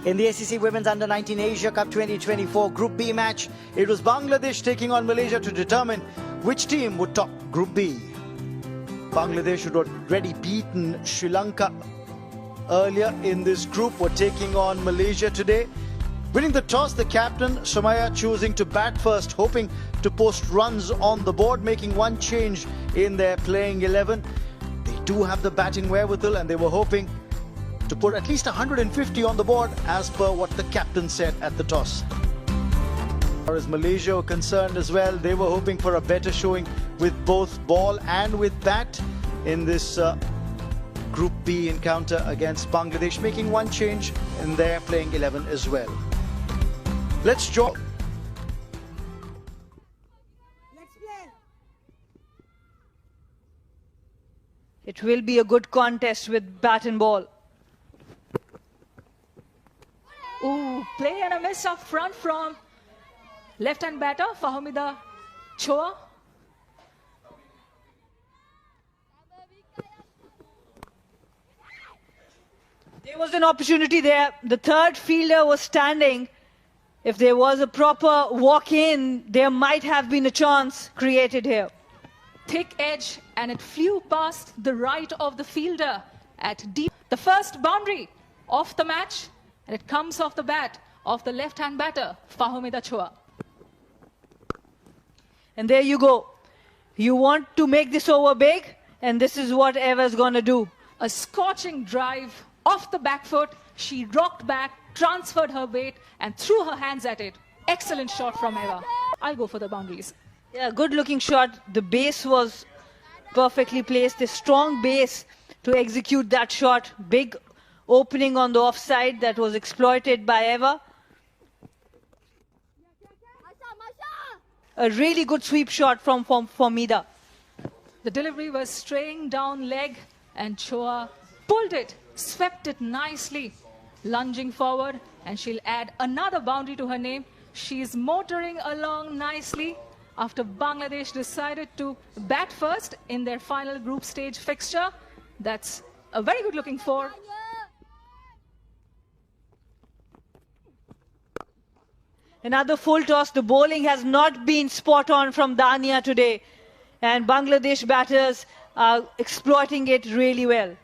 In the SEC Women's Under-19 Asia Cup 2024 Group B match, it was Bangladesh taking on Malaysia to determine which team would top Group B. Bangladesh, who had already beaten Sri Lanka earlier in this group, were taking on Malaysia today. Winning the toss, the captain, Somaya, choosing to bat first, hoping to post runs on the board, making one change in their playing 11. They do have the batting wherewithal and they were hoping to put at least 150 on the board as per what the captain said at the toss. As far as Malaysia were concerned as well, they were hoping for a better showing with both ball and with bat in this Group B encounter against Bangladesh, making one change in their playing 11 as well. Let's join. It will be a good contest with bat and ball. Ooh, play and a miss up front from left-hand batter, Fahumida Choa. There was an opportunity there. The third fielder was standing. If there was a proper walk-in, there might have been a chance created here. Thick edge, and it flew past the right of the fielder at deep. The first boundary of the match, and it comes off the bat of the left-hand batter, Fahumida Choa. And there you go. You want to make this over big, and this is what Eva's going to do. A scorching drive off the back foot. She rocked back, transferred her weight, and threw her hands at it. Excellent shot from Eva. I'll go for the boundaries. Yeah, good looking shot. The base was perfectly placed. A strong base to execute that shot. Big opening on the offside that was exploited by Eva. A really good sweep shot from Mida. The delivery was straying down leg, and Choa pulled it, swept it nicely, lunging forward, and she'll add another boundary to her name. She's motoring along nicely after Bangladesh decided to bat first in their final group stage fixture. That's a very good looking four. Another full toss. The bowling has not been spot on from Dania today, and Bangladesh batters are exploiting it really well.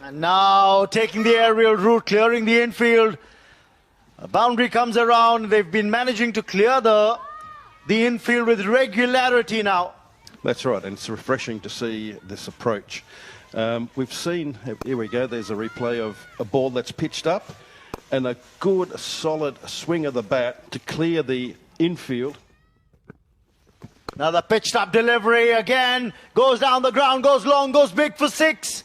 And now taking the aerial route, clearing the infield. A boundary comes around. They've been managing to clear the infield with regularity now. That's right, and it's refreshing to see this approach. We've seen, here we go, there's a replay of a ball that's pitched up and a good, solid swing of the bat to clear the infield. Another pitched up delivery again, goes down the ground, goes long, goes big for six.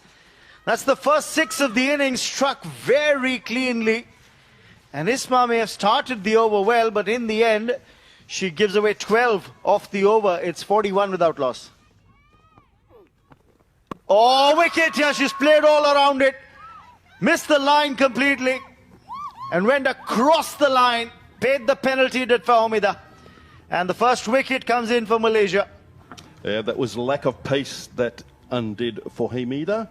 That's the first six of the innings, struck very cleanly. And Isma may have started the over well, but in the end, she gives away 12 off the over. It's 41 without loss. Oh, wicket! Yeah, she's played all around it. Missed the line completely. And went across the line. Paid the penalty, did Fahumida. And the first wicket comes in for Malaysia. Yeah, that was lack of pace that undid for Hamida.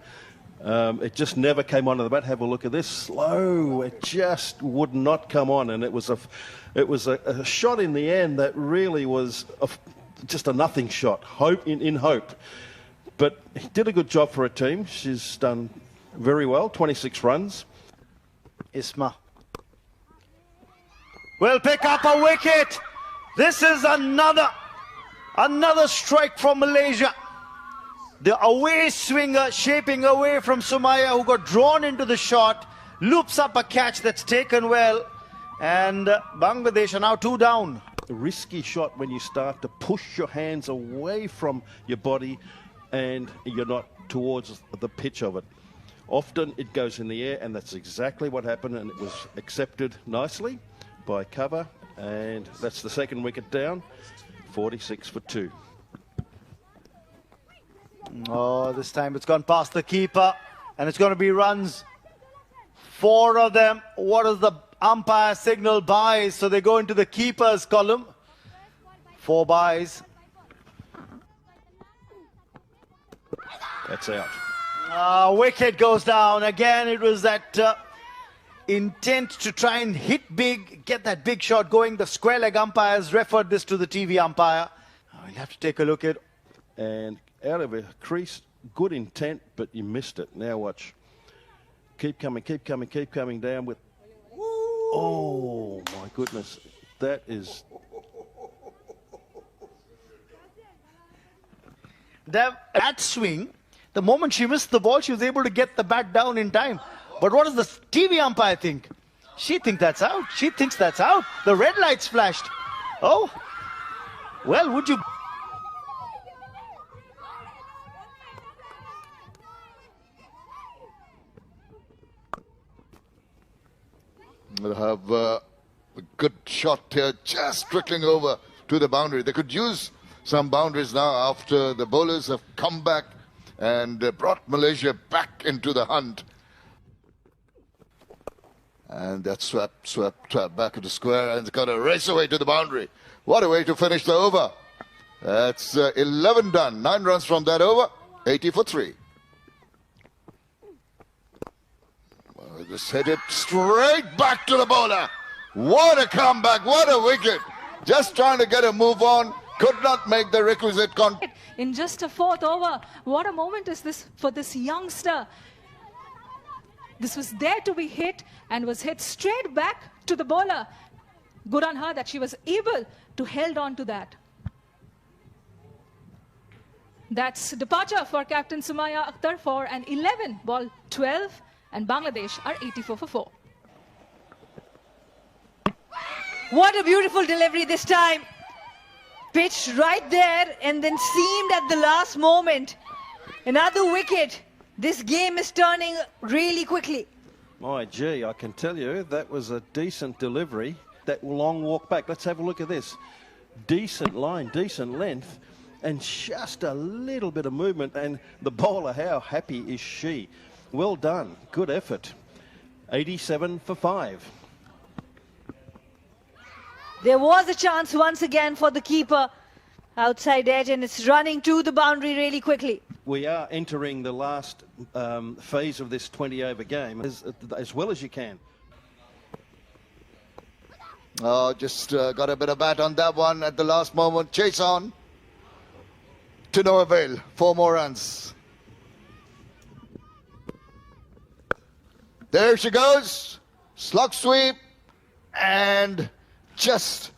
It just never came onto the bat. Have a look at this. Slow. It just would not come on. And it was a shot in the end that really was just a nothing shot. Hope in hope. But he did a good job for her team. She's done very well, 26 runs. Isma will pick up a wicket. This is another strike from Malaysia. The away swinger shaping away from Somaya, who got drawn into the shot, loops up a catch that's taken well. And Bangladesh are now 2 down. A risky shot when you start to push your hands away from your body and you're not towards the pitch of it. Often it goes in the air, and that's exactly what happened, and it was accepted nicely by cover, and that's the second wicket down, 46 for 2. Oh, this time it's gone past the keeper, and it's going to be runs. 4 of them. What does the umpire signal? Byes, so they go into the keeper's column. 4 byes. That's out. Wicket goes down. Again, it was that intent to try and hit big, get that big shot going. The square leg umpires referred this to the TV umpire. We'll have to take a look at. And out of a crease, good intent, but you missed it. Now watch. Keep coming, keep coming, keep coming down with. Oh my goodness, that is. That swing, the moment she missed the ball, she was able to get the bat down in time. But what does the TV umpire think? She thinks that's out. She thinks that's out. The red lights flashed. Oh, well, would you? They'll have a good shot here, just trickling over to the boundary. They could use some boundaries now after the bowlers have come back and brought Malaysia back into the hunt. And that swept back into square and got a race away to the boundary. What a way to finish the over. That's 11 done. 9 runs from that over, 80 for 3. Just hit it straight back to the bowler. What a comeback, what a wicket. Just trying to get a move on, could not make the requisite contact. In just a 4th over, what a moment is this for this youngster. This was there to be hit and was hit straight back to the bowler. Good on her that she was able to hold on to that. That's departure for Captain Sumaya Akhtar for an 11 ball 12. And Bangladesh are 84 for 4. What a beautiful delivery this time. Pitched right there and then seamed at the last moment. Another wicket. This game is turning really quickly. My gee, I can tell you that was a decent delivery. That long walk back. Let's have a look at this. Decent line, decent length, and just a little bit of movement. And the bowler, how happy is she? Well done. Good effort. 87 for 5. There was a chance once again for the keeper. Outside edge, and it's running to the boundary really quickly. We are entering the last phase of this 20-over game as well as you can. Oh, just got a bit of bat on that one at the last moment. Chase on. To no avail. 4 more runs. There she goes. Slug sweep. And just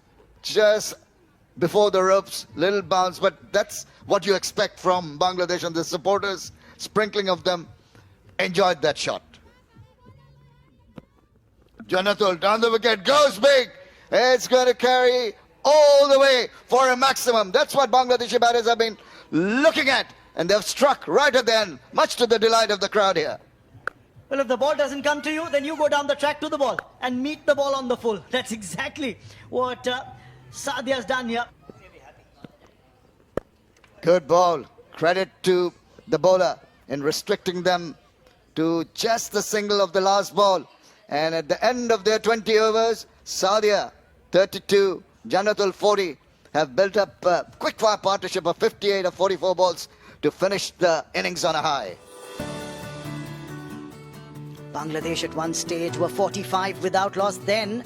before the ropes, little bounce. But that's what you expect from Bangladesh, and the supporters, sprinkling of them, enjoyed that shot. Janatul down the wicket, goes big. It's going to carry all the way for a maximum. That's what Bangladeshi batters have been looking at. And they've struck right at the end, much to the delight of the crowd here. Well, if the ball doesn't come to you, then you go down the track to the ball and meet the ball on the full. That's exactly what Sadia's done here. Good ball. Credit to the bowler in restricting them to just the single of the last ball. And at the end of their 20 overs, Sadia 32, Janatul 40 have built up a quick-fire partnership of 58 of 44 balls to finish the innings on a high. Bangladesh at one stage were 45 without loss, then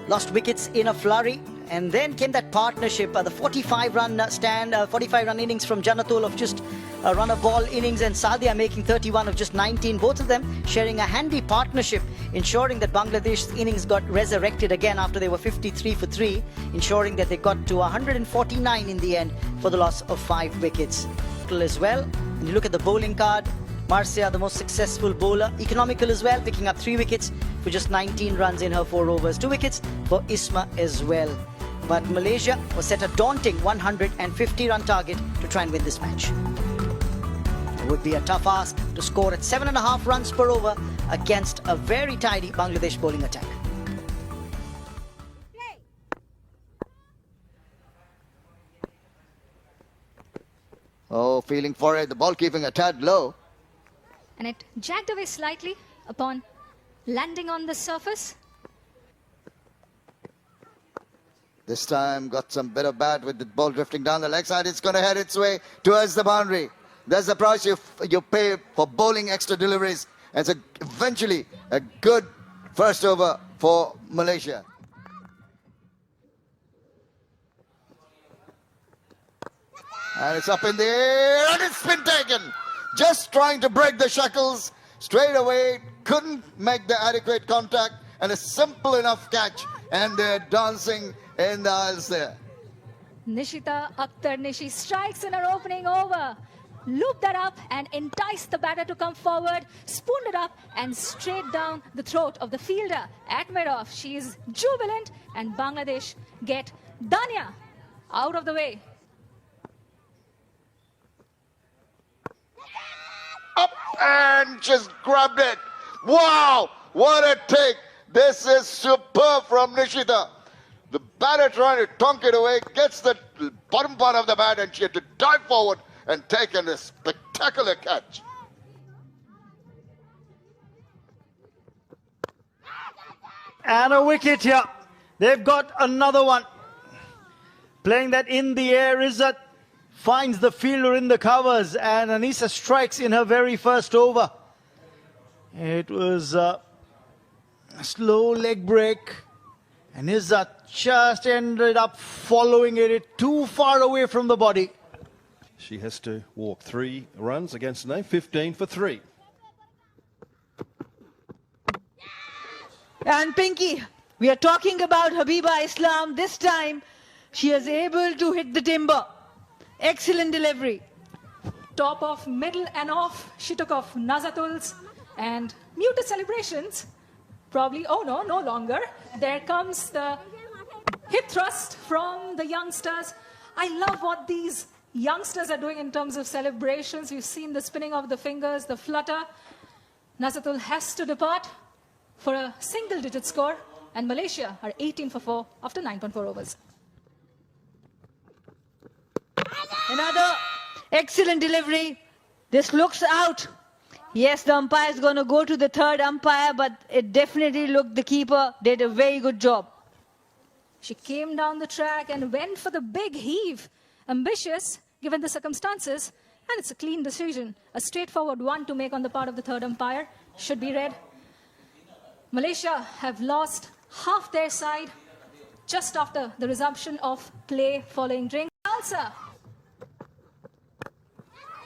lost wickets in a flurry, and then came that partnership, the 45-run innings from Janatul of just a run-of-ball innings, and Sadia making 31 of just 19, both of them sharing a handy partnership, ensuring that Bangladesh's innings got resurrected again after they were 53 for 3, ensuring that they got to 149 in the end for the loss of 5 wickets. As well, and you look at the bowling card, Marcia, the most successful bowler, economical as well, picking up 3 wickets for just 19 runs in her 4 overs. 2 wickets for Isma as well. But Malaysia was set a daunting 150-run target to try and win this match. It would be a tough ask to score at 7.5 runs per over against a very tidy Bangladesh bowling attack. Oh, feeling for it. The ball keeping a tad low. And it jagged away slightly upon landing on the surface. This time got some bit of bat with the ball drifting down the leg side. It's going to head its way towards the boundary. That's the price you pay for bowling extra deliveries. And it's eventually a good first over for Malaysia. And it's up in the air and it's been taken. Just trying to break the shackles straight away. Couldn't make the adequate contact. And a simple enough catch. And they're dancing in the aisles there. Nishita Akhtar Nishi strikes in her opening over. Loop that up and entice the batter to come forward. Spooned it up and straight down the throat of the fielder at mid-off. She is jubilant and Bangladesh get Dania out of the way. Up and just grabbed it. Wow, what a take. This is superb from Nishita. The batter trying to tonk it away, gets the bottom part of the bat and she had to dive forward and take a spectacular catch. And a wicket here. They've got another one. Playing that in the air, Izzat finds the fielder in the covers and Anisa strikes in her very first over. It was a slow leg break and Izzat just ended up following it too far away from the body. She has to walk 3 runs against Name, 15 for 3. And Pinky, we are talking about Habiba Islam. This time, she is able to hit the timber. Excellent delivery. Top off, middle and off. She took off Nazatul's and muted celebrations. Probably, oh no, no longer. There comes the hip thrust from the youngsters. I love what these youngsters are doing in terms of celebrations. We've seen the spinning of the fingers, the flutter. Nazatul has to depart for a single-digit score, and Malaysia are 18 for 4 after 9.4 overs. Another excellent delivery. This looks out. Yes, the umpire is going to go to the third umpire, but it definitely looked the keeper did a very good job. She came down the track and went for the big heave. Ambitious, given the circumstances, and it's a clean decision. A straightforward one to make on the part of the third umpire. Should be read. Malaysia have lost half their side just after the resumption of play following drink. Salsa.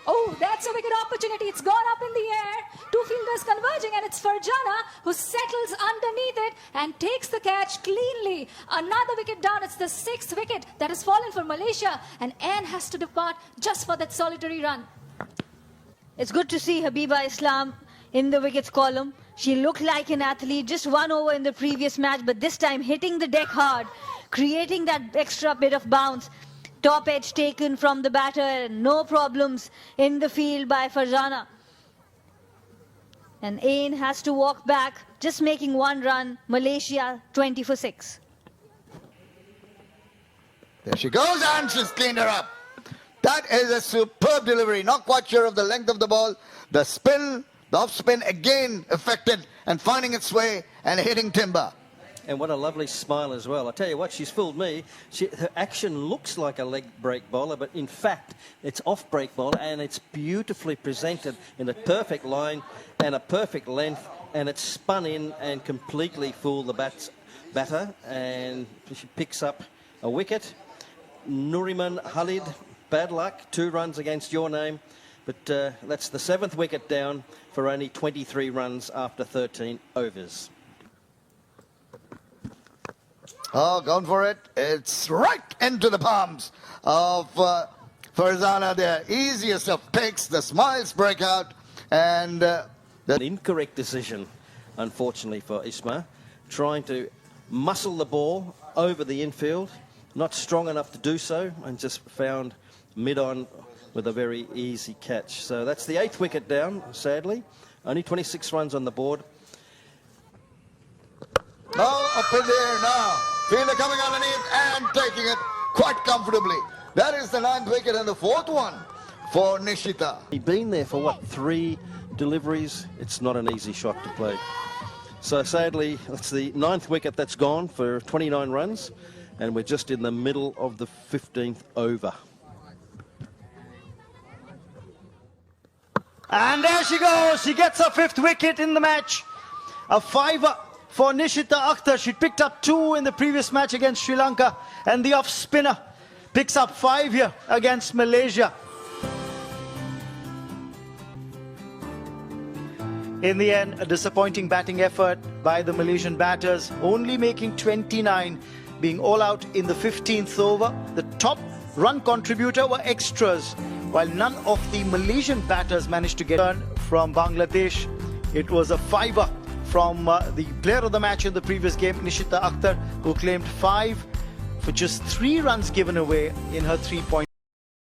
Oh, that's a wicket opportunity. It's gone up in the air. Two fielders converging, and it's Farjana who settles underneath it and takes the catch cleanly. Another wicket down. It's the 6th wicket that has fallen for Malaysia, and Anne has to depart just for that solitary run. It's good to see Habiba Islam in the wickets column. She looked like an athlete, just 1 over in the previous match, but this time hitting the deck hard, creating that extra bit of bounce. Top edge taken from the batter, no problems in the field by Farjana. And Ain has to walk back, just making 1 run. Malaysia 20 for 6. There she goes and she's cleaned her up. That is a superb delivery. Not quite sure of the length of the ball. The spin, the off spin again affected and finding its way and hitting timber. And what a lovely smile as well. I tell you what, she's fooled me. Her action looks like a leg break bowler, but in fact, it's off break bowler, and it's beautifully presented in a perfect line and a perfect length, and it's spun in and completely fooled the batter, and she picks up a wicket. Nuriman Khalid, bad luck, 2 runs against your name, but that's the 7th wicket down for only 23 runs after 13 overs. Oh, gone for it. It's right into the palms of Farzana there. Easiest of picks. The smiles break out. And An incorrect decision, unfortunately, for Isma. Trying to muscle the ball over the infield. Not strong enough to do so. And just found mid-on with a very easy catch. So that's the 8th wicket down, sadly. Only 26 runs on the board. now up in the air now. Fielder coming underneath and taking it quite comfortably. That is the 9th wicket and the 4th one for Nishita. He'd been there for, what, 3 deliveries? It's not an easy shot to play. So sadly, that's the 9th wicket that's gone for 29 runs, and we're just in the middle of the 15th over. And there she goes. She gets her 5th wicket in the match. A 5er for Nishita Akhtar. She picked up 2 in the previous match against Sri Lanka. And the off-spinner picks up 5 here against Malaysia. In the end, a disappointing batting effort by the Malaysian batters, only making 29, being all out in the 15th over. The top run contributor were extras, while none of the Malaysian batters managed to get a run from Bangladesh. It was a 5er from the player of the match in the previous game, Nishita Akhtar, who claimed 5 for just 3 runs given away in her 3-point